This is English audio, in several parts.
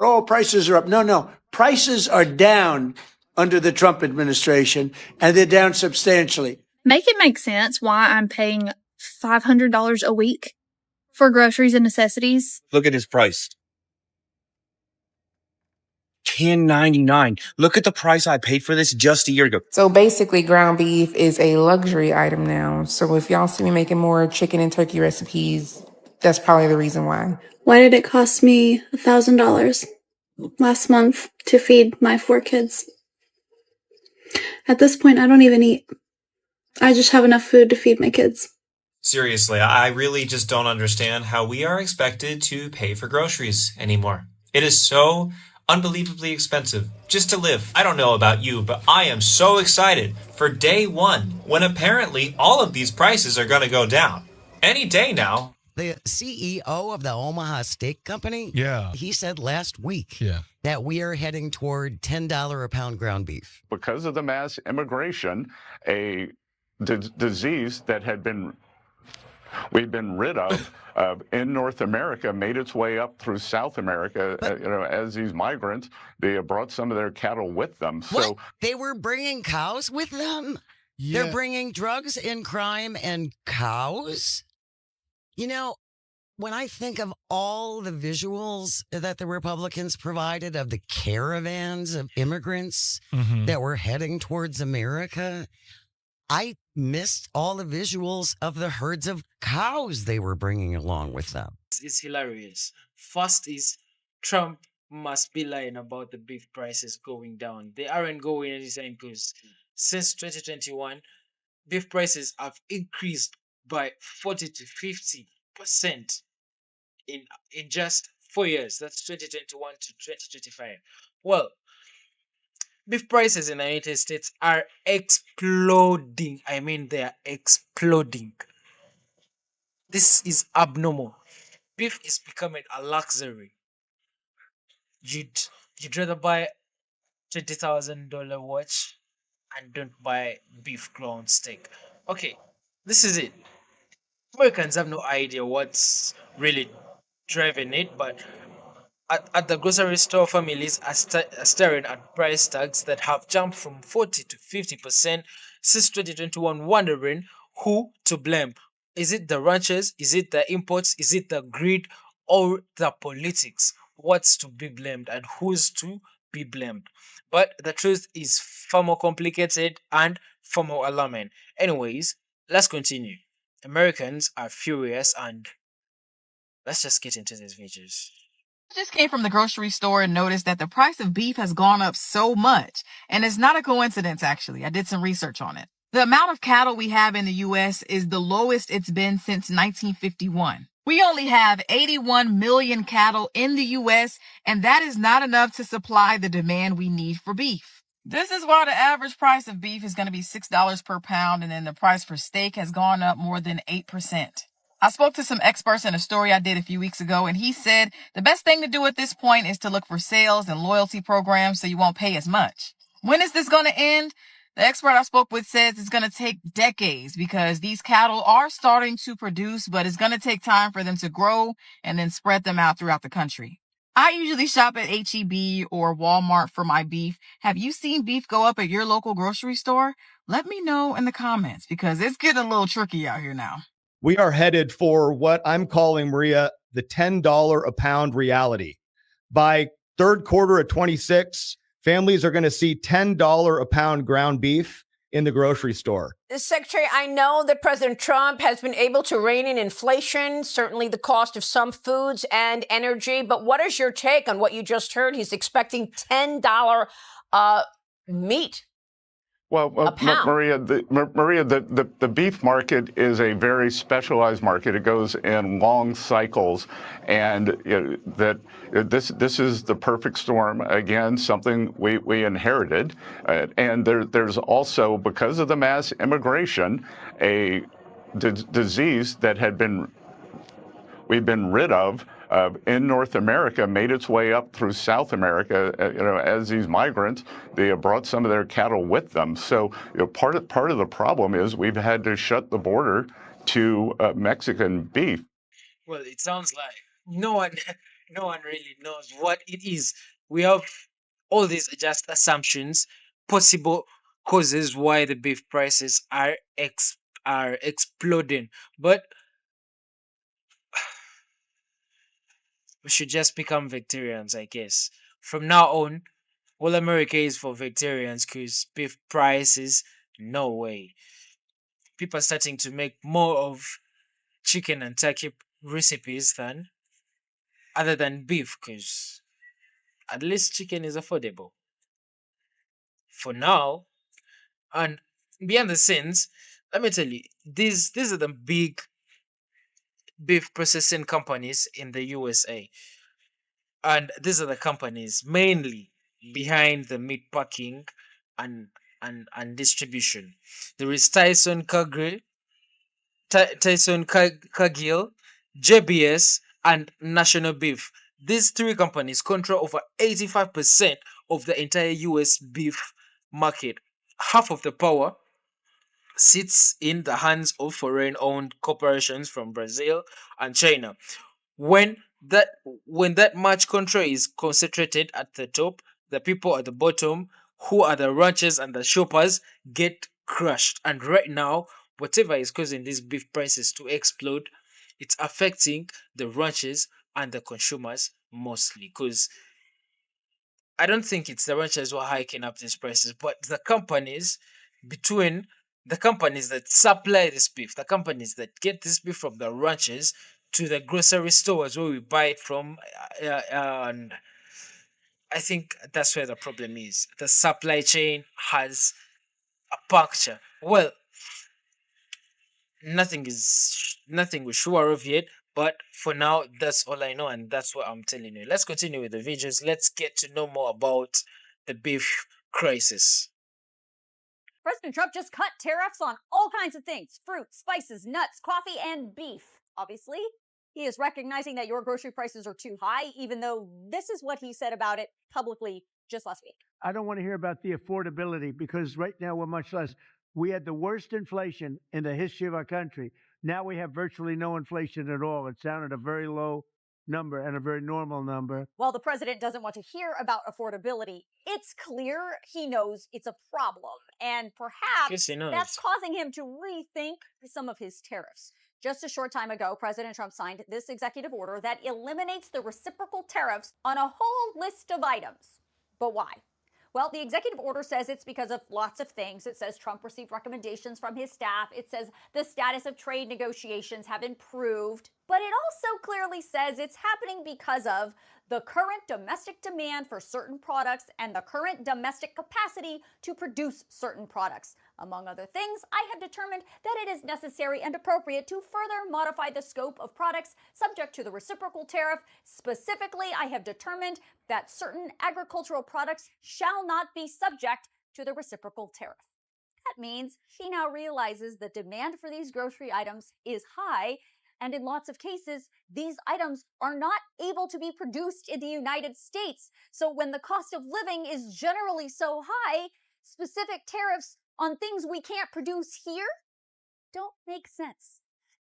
Oh, prices are up. No, no. Prices are down under the Trump administration, and they're down substantially. Make it make sense why I'm paying $500 a week for groceries and necessities. Look at his price. $10.99. Look at the price I paid for this just a year ago. So basically, ground beef is a luxury item now. So if y'all see me making more chicken and turkey recipes, that's probably the reason why. Why did it cost me $1,000 last month to feed my 4 kids? At this point, I don't even eat. I just have enough food to feed my kids. Seriously, I really just don't understand how we are expected to pay for groceries anymore. It is so unbelievably expensive just to live. I don't know about you, but I am so excited for day one when apparently all of these prices are going to go down. Any day now. The CEO of the Omaha Steak Company, he said last week that we are heading toward $10 a pound ground beef. Because of the mass immigration, a disease that we've been rid of in North America made its way up through South America. As these migrants, they brought some of their cattle with them. What? They were bringing cows with them? Yeah. They're bringing drugs and crime and cows? You know, when I think of all the visuals that the Republicans provided of the caravans of immigrants that were heading towards America, I missed all the visuals of the herds of cows they were bringing along with them. It's hilarious. First is Trump must be lying about the beef prices going down. They aren't going anytime because since 2021, beef prices have increased by 40 to 50% in just 4 years. That's 2021 to 2025. Well, beef prices in the United States are exploding. I mean, they are exploding. This is abnormal. Beef is becoming a luxury. You'd rather buy $20,000 watch and don't buy beef ground steak. Okay, this is it. Americans have no idea what's really driving it, but at the grocery store, families are staring at price tags that have jumped from 40 to 50% since 2021, wondering who to blame. Is it the ranchers? Is it the imports? Is it the greed or the politics? What's to be blamed and who's to be blamed? But the truth is far more complicated and far more alarming. Anyways, let's continue. Americans are furious and let's just get into these videos. I just came from the grocery store and noticed that the price of beef has gone up so much. And it's not a coincidence, actually. I did some research on it. The amount of cattle we have in the U.S. is the lowest it's been since 1951. We only have 81 million cattle in the U.S., and that is not enough to supply the demand we need for beef. This is why the average price of beef is going to be $6 per pound, and then the price for steak has gone up more than 8%. I spoke to some experts in a story I did a few weeks ago, and he said the best thing to do at this point is to look for sales and loyalty programs so you won't pay as much. When is this going to end? The expert I spoke with says it's going to take decades because these cattle are starting to produce, but it's going to take time for them to grow and then spread them out throughout the country. I usually shop at H-E-B or Walmart for my beef. Have you seen beef go up at your local grocery store? Let me know in the comments because it's getting a little tricky out here now. We are headed for what I'm calling, Maria, the $10 a pound reality. By third quarter of 26, families are going to see $10 a pound ground beef in the grocery store. Secretary, I know that President Trump has been able to rein in inflation, certainly the cost of some foods and energy. But what is your take on what you just heard? He's expecting $10 meat. Well, Maria, the beef market is a very specialized market. It goes in long cycles, and this is the perfect storm. Again, something we inherited, and there's also, because of the mass immigration, a disease that we've been rid of in North America made its way up through South America. As these migrants, they brought some of their cattle with them. So part of the problem is we've had to shut the border to Mexican beef. Well, it sounds like no one No one really knows what it is. We have all these are just assumptions, possible causes why the beef prices are exploding. But we should just become vegetarians, I guess. From now on, all America is for vegetarians because beef prices, no way. People are starting to make more of chicken and turkey recipes than other than beef because at least chicken is affordable for now. And behind the scenes, let me tell you, these are the big beef processing companies in the USA. And these are the companies mainly behind the meat packing and and distribution. There is Tyson Cargill, JBS, and National Beef. These three companies control over 85% of the entire US beef market. Half of the power sits in the hands of foreign owned corporations from Brazil and China. When that when that much control is concentrated at the top, the people at the bottom, who are the ranchers and the shoppers, get crushed. And right now, whatever is causing these beef prices to explode, it's affecting the ranchers and the consumers mostly. Because I don't think it's the ranchers who are hiking up these prices, but the companies between the companies that supply this beef, the companies that get this beef from the ranchers to the grocery stores where we buy it from, and I think that's where the problem is. The supply chain has a puncture. Well, nothing we're sure of yet, but for now, that's all I know, and that's what I'm telling you. Let's continue with the videos. Let's get to know more about the beef crisis. President Trump just cut tariffs on all kinds of things: fruit, spices, nuts, coffee, and beef. Obviously, he is recognizing that your grocery prices are too high, even though this is what he said about it publicly just last week. I don't want to hear about the affordability because right now we're much less. We had the worst inflation in the history of our country. Now we have virtually no inflation at all. It's down at a very low number and a very normal number. While the president doesn't want to hear about affordability, it's clear he knows it's a problem. And perhaps Yes, he knows. that's causing him to rethink some of his tariffs. Just a short time ago, President Trump signed this executive order that eliminates the reciprocal tariffs on a whole list of items. But why? Well, the executive order says it's because of lots of things. It says Trump received recommendations from his staff. It says the status of trade negotiations have improved. But it also clearly says it's happening because of the current domestic demand for certain products and the current domestic capacity to produce certain products. Among other things, I have determined that it is necessary and appropriate to further modify the scope of products subject to the reciprocal tariff. Specifically, I have determined that certain agricultural products shall not be subject to the reciprocal tariff. That means she now realizes the demand for these grocery items is high, and in lots of cases, these items are not able to be produced in the United States. So when the cost of living is generally so high, specific tariffs on things we can't produce here don't make sense.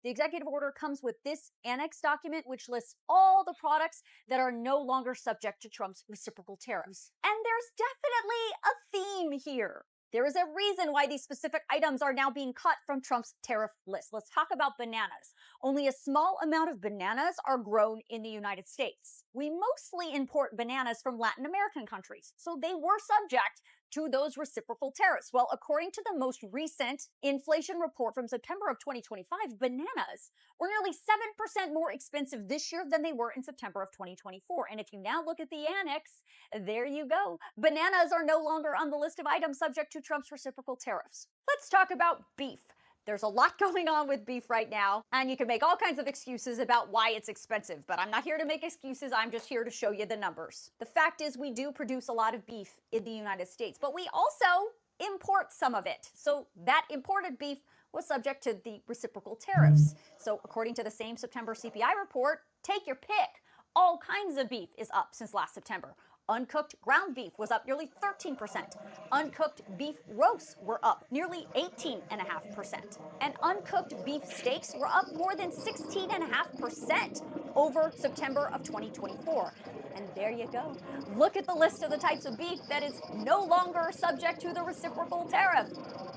The executive order comes with this annex document, which lists all the products that are no longer subject to Trump's reciprocal tariffs. And there's definitely a theme here. There is a reason why these specific items are now being cut from Trump's tariff list. Let's talk about bananas. Only a small amount of bananas are grown in the United States. We mostly import bananas from Latin American countries, so they were subject to those reciprocal tariffs. Well, according to the most recent inflation report from September of 2025, bananas were nearly 7% more expensive this year than they were in September of 2024. And if you now look at the annex, there you go. Bananas are no longer on the list of items subject to Trump's reciprocal tariffs. Let's talk about beef. There's a lot going on with beef right now, and you can make all kinds of excuses about why it's expensive, but I'm not here to make excuses. I'm just here to show you the numbers. The fact is we do produce a lot of beef in the United States, but we also import some of it. So that imported beef was subject to the reciprocal tariffs. So according to the same September CPI report, take your pick. All kinds of beef is up since last September. Uncooked ground beef was up nearly 13%. Uncooked beef roasts were up nearly 18.5%. And uncooked beef steaks were up more than 16.5%. over September of 2024. And there you go. Look at the list of the types of beef that is no longer subject to the reciprocal tariff.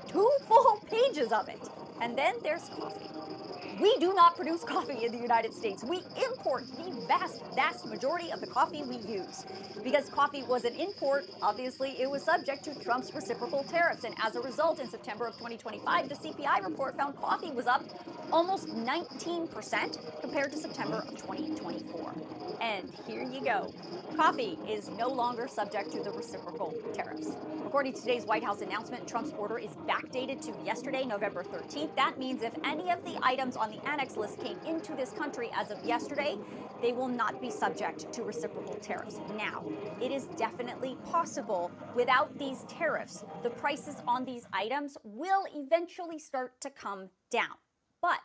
2 full pages of it. And then there's coffee. We do not produce coffee in the United States. We import the vast majority of the coffee we use. Because coffee was an import, obviously it was subject to Trump's reciprocal tariffs. And as a result, in September of 2025, the CPI report found coffee was up almost 19% compared to September of 2024. And here you go. Coffee is no longer subject to the reciprocal tariffs. According to today's White House announcement, Trump's order is backdated to yesterday, November 13th. That means if any of the items on the annex list came into this country as of yesterday, they will not be subject to reciprocal tariffs. Now, it is definitely possible without these tariffs, the prices on these items will eventually start to come down. But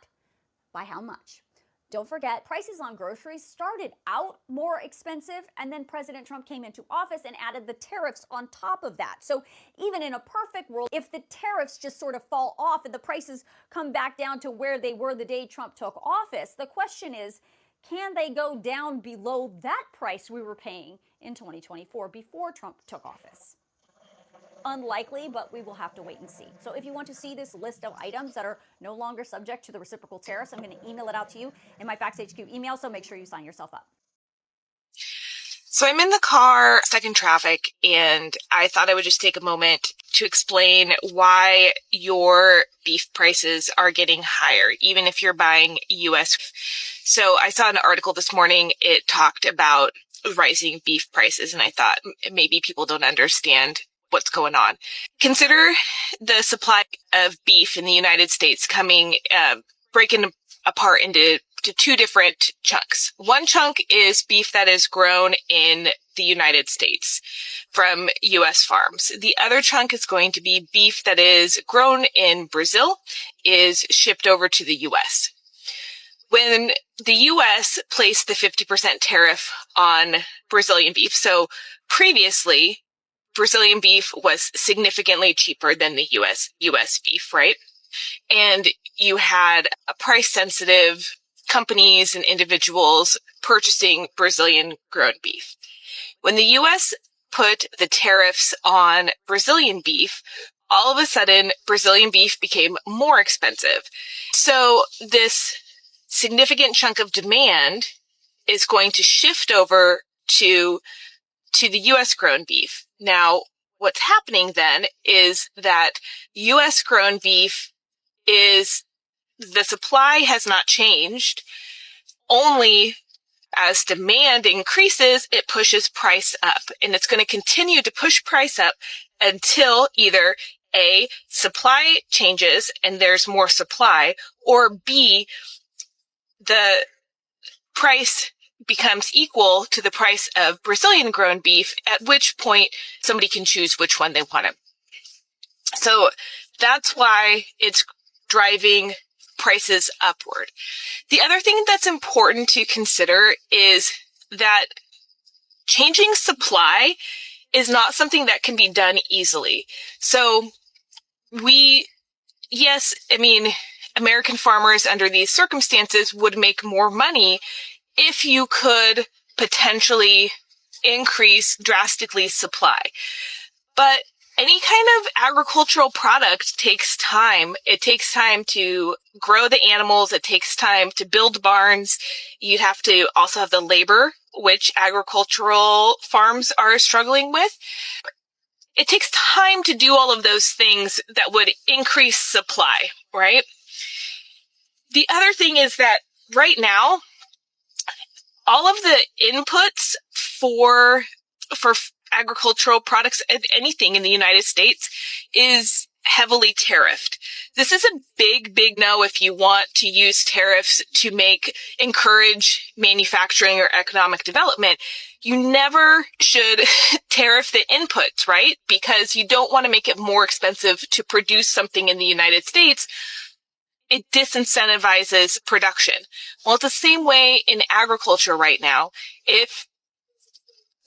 by how much? Don't forget, prices on groceries started out more expensive, and then President Trump came into office and added the tariffs on top of that. So even in a perfect world, if the tariffs just sort of fall off and the prices come back down to where they were the day Trump took office, the question is, can they go down below that price we were paying in 2024 before Trump took office? Unlikely, but we will have to wait and see. So if you want to see this list of items that are no longer subject to the reciprocal tariffs, I'm going to email it out to you in my Facts HQ email, so make sure you sign yourself up. So I'm in the car, stuck in traffic, and I thought I would just take a moment to explain why your beef prices are getting higher, even if you're buying U.S. So I saw an article this morning. It talked about rising beef prices, and I thought maybe people don't understand what's going on. Consider the supply of beef in the United States breaking apart into 2 different chunks. One chunk is beef that is grown in the United States from U.S. farms. The other chunk is going to be beef that is grown in Brazil, is shipped over to the U.S. When the U.S. placed the 50% tariff on Brazilian beef, so previously Brazilian beef was significantly cheaper than the US beef, right? And you had a price-sensitive companies and individuals purchasing Brazilian grown beef. When the US put the tariffs on Brazilian beef, all of a sudden Brazilian beef became more expensive. So this significant chunk of demand is going to shift over to the US grown beef. Now, what's happening then is that U.S. grown beef the supply has not changed. Only as demand increases, it pushes price up. And it's going to continue to push price up until either A, supply changes and there's more supply, or B, the price becomes equal to the price of Brazilian grown beef, at which point somebody can choose which one they want to. So that's why it's driving prices upward. The other thing that's important to consider is that changing supply is not something that can be done easily. So American farmers under these circumstances would make more money if you could potentially increase drastically supply. But any kind of agricultural product takes time. It takes time to grow the animals. It takes time to build barns. You'd have to also have the labor, which agricultural farms are struggling with. It takes time to do all of those things that would increase supply, right? The other thing is that right now, all of the inputs for agricultural products, anything in the United States, is heavily tariffed. This is a big, big no if you want to use tariffs to encourage manufacturing or economic development. You never should tariff the inputs, right? Because you don't want to make it more expensive to produce something in the United States. It disincentivizes production. Well, it's the same way in agriculture right now.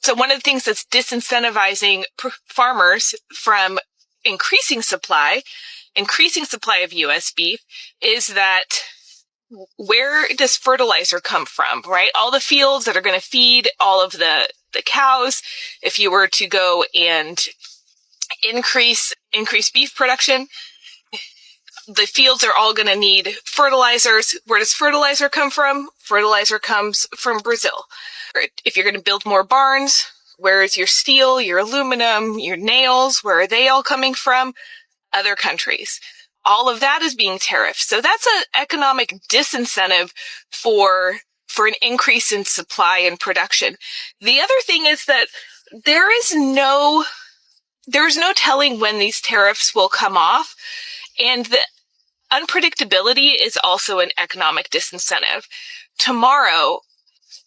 So one of the things that's disincentivizing farmers from increasing supply of U.S. beef is that where does fertilizer come from, right? All the fields that are going to feed all of the cows. If you were to go and increase beef production, the fields are all going to need fertilizers. Where does fertilizer come from? Fertilizer comes from Brazil. If you're going to build more barns, where is your steel, your aluminum, your nails? Where are they all coming from? Other countries. All of that is being tariffed. So that's an economic disincentive for an increase in supply and production. The other thing is that there's no telling when these tariffs will come off. And the unpredictability is also an economic disincentive. Tomorrow,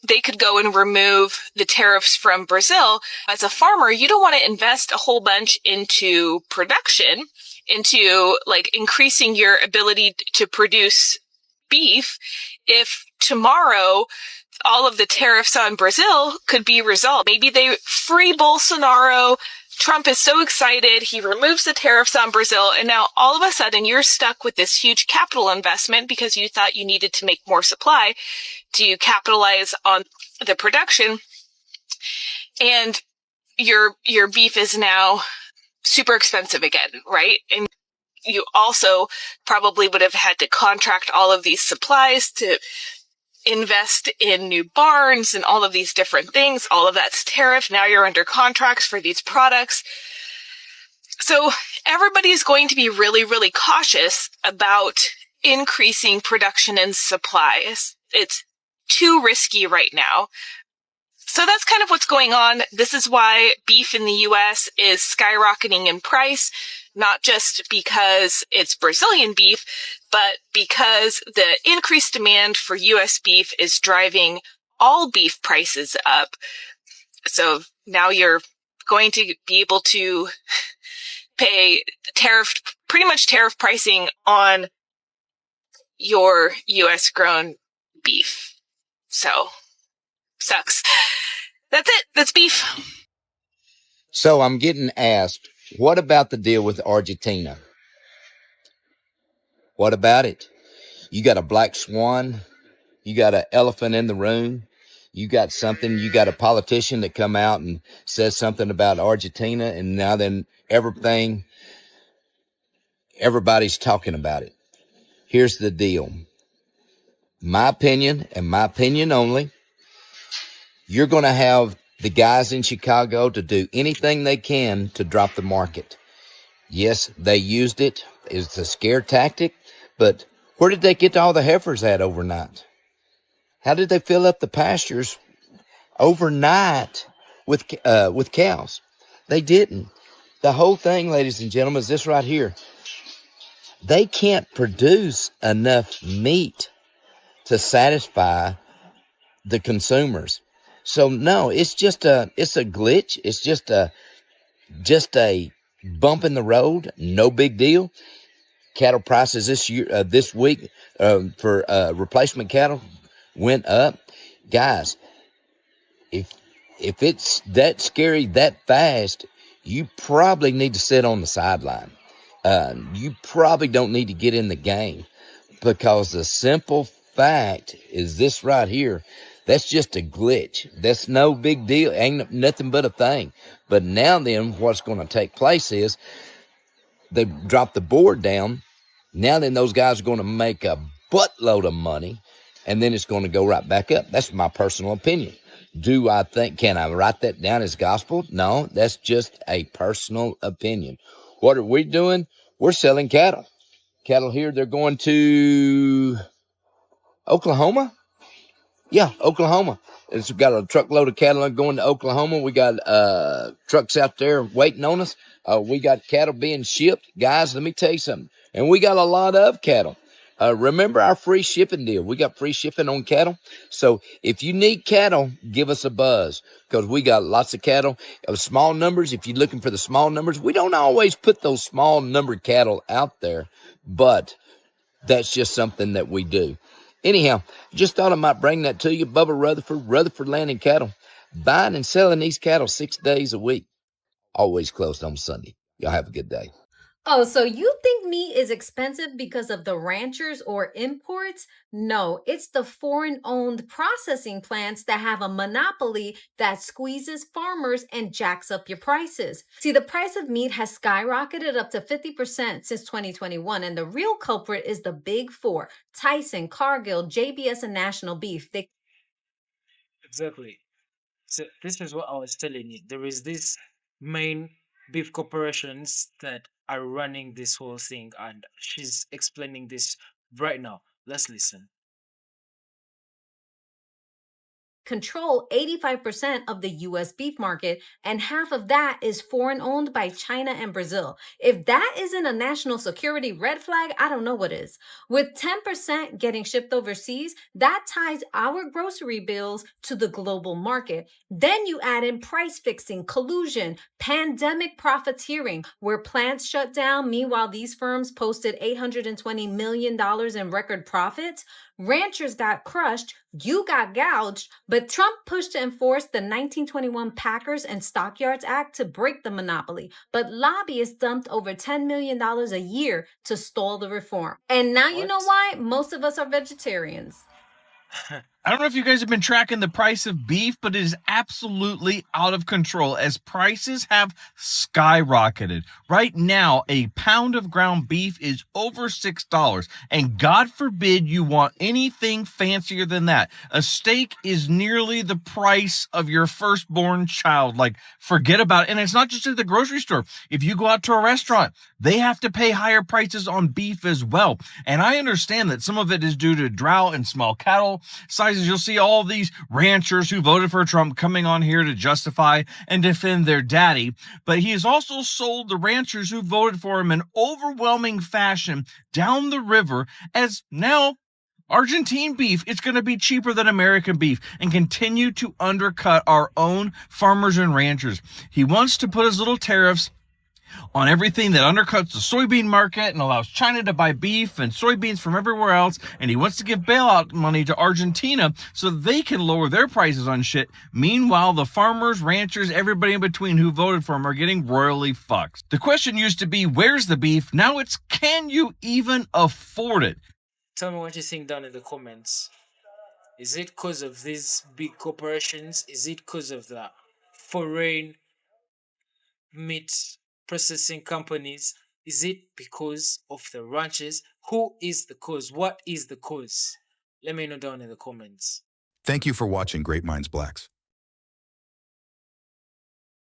they could go and remove the tariffs from Brazil. As a farmer, you don't want to invest a whole bunch into production, into like increasing your ability to produce beef, if tomorrow all of the tariffs on Brazil could be resolved. Maybe they free Bolsonaro. Trump is so excited. He removes the tariffs on Brazil. And now all of a sudden you're stuck with this huge capital investment because you thought you needed to make more supply to capitalize on the production. And your beef is now super expensive again, right? And you also probably would have had to contract all of these supplies to invest in new barns and all of these different things. All of that's tariff. Now you're under contracts for these products. So everybody's going to be really, really cautious about increasing production and supplies. It's too risky right now. So that's kind of what's going on. This is why beef in the U.S. is skyrocketing in price, not just because it's Brazilian beef, but because the increased demand for U.S. beef is driving all beef prices up. So now you're going to be able to pay pretty much tariff pricing on your U.S. grown beef. So, sucks. That's it. That's beef. So I'm getting asked, what about the deal with Argentina? What about it? You got a black swan. You got an elephant in the room. You got a politician that come out and says something about Argentina, and now then everybody's talking about it. Here's the deal. My opinion, and my opinion only, you're going to have the guys in Chicago to do anything they can to drop the market. Yes, they used it. It's a scare tactic, but where did they get all the heifers at overnight? How did they fill up the pastures overnight with cows? They didn't. The whole thing, ladies and gentlemen, is this right here. They can't produce enough meat to satisfy the consumers. So no, it's a glitch. It's just a bump in the road. No big deal. Cattle prices this week for replacement cattle went up. Guys, if it's that scary that fast, you probably need to sit on the sideline. You probably don't need to get in the game, because the simple fact is this right here. That's just a glitch. That's no big deal. Ain't nothing but a thing. But now then, what's going to take place is they drop the board down. Now then, those guys are going to make a buttload of money, and then it's going to go right back up. That's my personal opinion. Can I write that down as gospel? No, that's just a personal opinion. What are we doing? We're selling cattle. Cattle here, they're going to Oklahoma. Yeah, Oklahoma. It's got a truckload of cattle going to Oklahoma. We got trucks out there waiting on us. We got cattle being shipped. Guys, let me tell you something. And we got a lot of cattle. Remember our free shipping deal. We got free shipping on cattle. So if you need cattle, give us a buzz, because we got lots of cattle of small numbers. If you're looking for the small numbers, we don't always put those small numbered cattle out there, but that's just something that we do. Anyhow, just thought I might bring that to you. Bubba Rutherford Land and Cattle, buying and selling these cattle 6 days a week, always closed on Sunday. Y'all have a good day. Oh, so you think meat is expensive because of the ranchers or imports? No, it's the foreign owned processing plants that have a monopoly that squeezes farmers and jacks up your prices. See, the price of meat has skyrocketed up to 50% since 2021, and the real culprit is the big four: Tyson, Cargill, JBS, and National Beef. They Exactly. So this is what I was telling you. There is this main beef corporations that are running this whole thing, and she's explaining this right now. Let's listen. control 85% of the US beef market, and half of that is foreign owned by China and Brazil. If that isn't a national security red flag, I don't know what is. With 10% getting shipped overseas, that ties our grocery bills to the global market. Then you add in price fixing, collusion, pandemic profiteering, where plants shut down. Meanwhile, these firms posted $820 million in record profits. Ranchers got crushed, you got gouged, but Trump pushed to enforce the 1921 Packers and Stockyards Act to break the monopoly. But lobbyists dumped over $10 million a year to stall the reform. And now you know why most of us are vegetarians. I don't know if you guys have been tracking the price of beef, but it is absolutely out of control as prices have skyrocketed. Right now, a pound of ground beef is over $6, and God forbid you want anything fancier than that. A steak is nearly the price of your firstborn child. Like, forget about it. And it's not just at the grocery store. If you go out to a restaurant, they have to pay higher prices on beef as well. And I understand that some of it is due to drought and small cattle sizes. You'll see all these ranchers who voted for Trump coming on here to justify and defend their daddy. But he has also sold the ranchers who voted for him in overwhelming fashion down the river as now Argentine beef, it's going to be cheaper than American beef and continue to undercut our own farmers and ranchers. He wants to put his little tariffs on everything that undercuts the soybean market and allows China to buy beef and soybeans from everywhere else. And he wants to give bailout money to Argentina so they can lower their prices on shit. Meanwhile, the farmers, ranchers, everybody in between who voted for him are getting royally fucked. The question used to be, where's the beef? Now it's, can you even afford it? Tell me what you think down in the comments. Is it because of these big corporations? Is it because of the foreign meat processing companies? Is it because of the ranches? Who is the cause? What is the cause? Let me know down in the comments. Thank you for watching Great Minds Blacks.